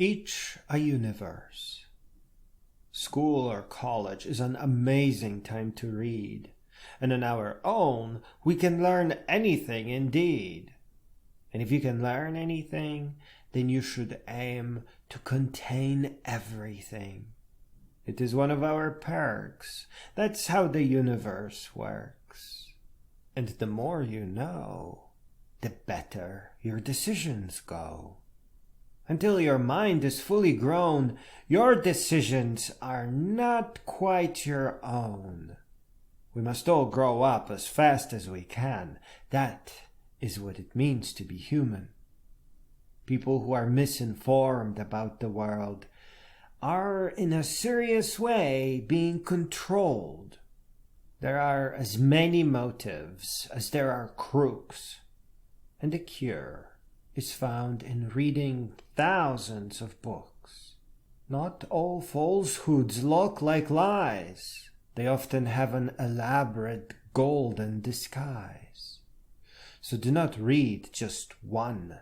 Each a universe. School or college is an amazing time to read, and on our own we can learn anything indeed. And if you can learn anything, then you should aim to contain everything. It is one of our perks. That's how the universe works. And the more you know, the better your decisions go. Until your mind is fully grown, your decisions are not quite your own. We must all grow up as fast as we can. That is what it means to be human. People who are misinformed about the world are in a serious way being controlled. There are as many motives as there are crooks, and the cure is found in reading thousands of books. Not all falsehoods look like lies. They often have an elaborate golden disguise. So do not read just one,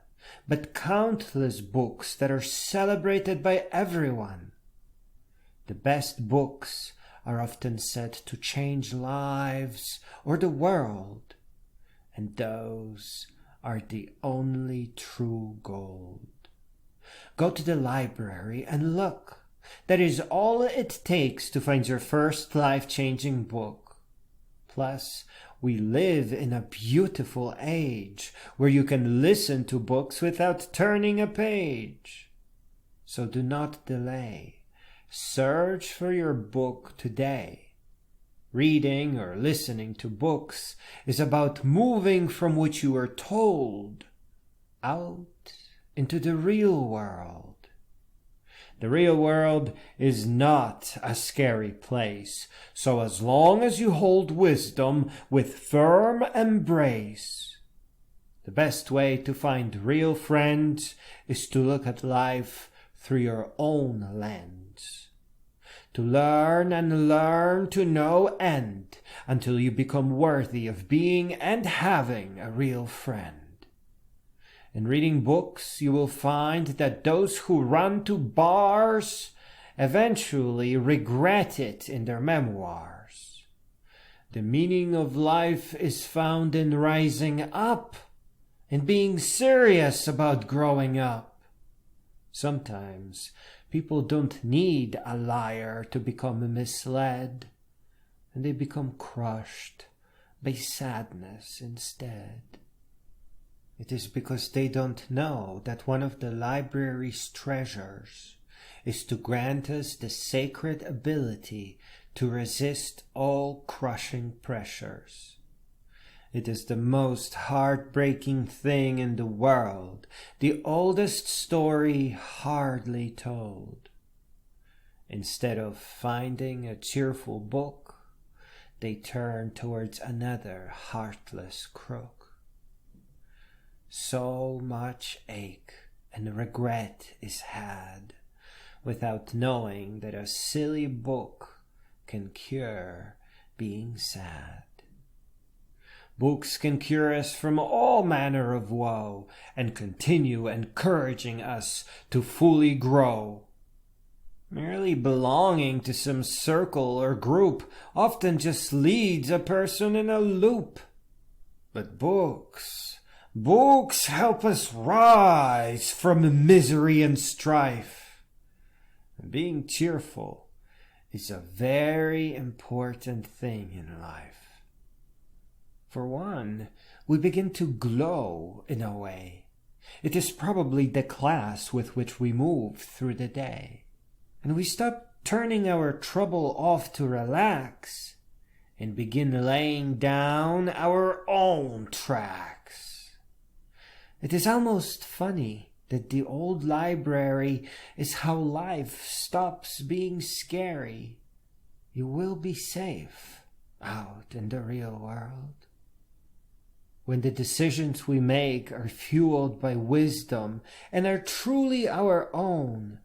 but countless books that are celebrated by everyone. The best books are often said to change lives or the world, and those are the only true gold. Go to the library and look. That is all it takes to find your first life-changing book. Plus, we live in a beautiful age where you can listen to books without turning a page. So do not delay. Search for your book today. Reading or listening to books is about moving from what you were told out into the real world. The real world is not a scary place, so as long as you hold wisdom with firm embrace. The best way to find real friends is to look at life through your own lens. To learn and learn to no end until you become worthy of being and having a real friend. In reading books, you will find that those who run to bars eventually regret it in their memoirs. The meaning of life is found in rising up and being serious about growing up. Sometimes people don't need a liar to become misled, and they become crushed by sadness instead. It is because they don't know that one of the library's treasures is to grant us the sacred ability to resist all crushing pressures. It is the most heartbreaking thing in the world, the oldest story hardly told. Instead of finding a cheerful book, they turn towards another heartless crook. So much ache and regret is had without knowing that a silly book can cure being sad. Books can cure us from all manner of woe and continue encouraging us to fully grow. Merely belonging to some circle or group often just leads a person in a loop. But books help us rise from misery and strife. And being cheerful is a very important thing in life. For one, we begin to glow in a way. It is probably the class with which we move through the day. And we stop turning our trouble off to relax and begin laying down our own tracks. It is almost funny that the old library is how life stops being scary. You will be safe out in the real world. When the decisions we make are fueled by wisdom and are truly our own,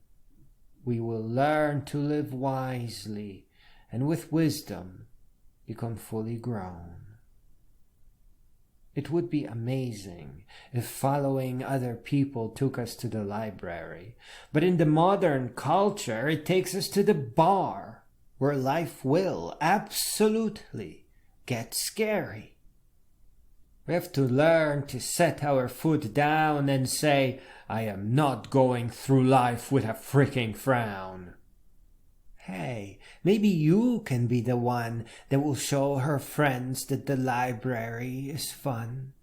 we will learn to live wisely and with wisdom become fully grown. It would be amazing if following other people took us to the library, but in the modern culture it takes us to the bar, where life will absolutely get scary. We have to learn to set our foot down and say, I am not going through life with a freaking frown. Hey, maybe you can be the one that will show her friends that the library is fun.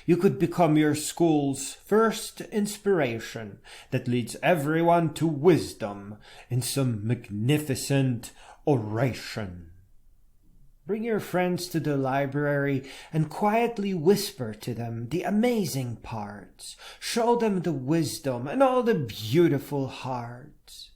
You could become your school's first inspiration that leads everyone to wisdom in some magnificent oration. Bring your friends to the library and quietly whisper to them the amazing parts. Show them the wisdom and all the beautiful hearts.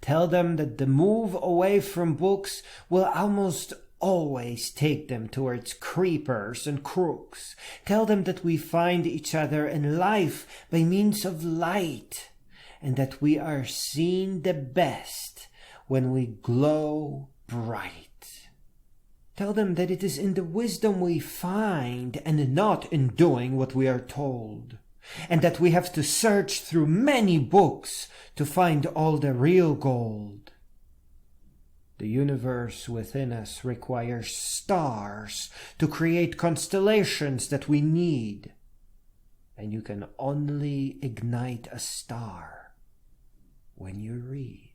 Tell them that the move away from books will almost always take them towards creepers and crooks. Tell them that we find each other in life by means of light, and that we are seen the best when we glow bright. Tell them that it is in the wisdom we find and not in doing what we are told, and that we have to search through many books to find all the real gold. The universe within us requires stars to create constellations that we need, and you can only ignite a star when you read.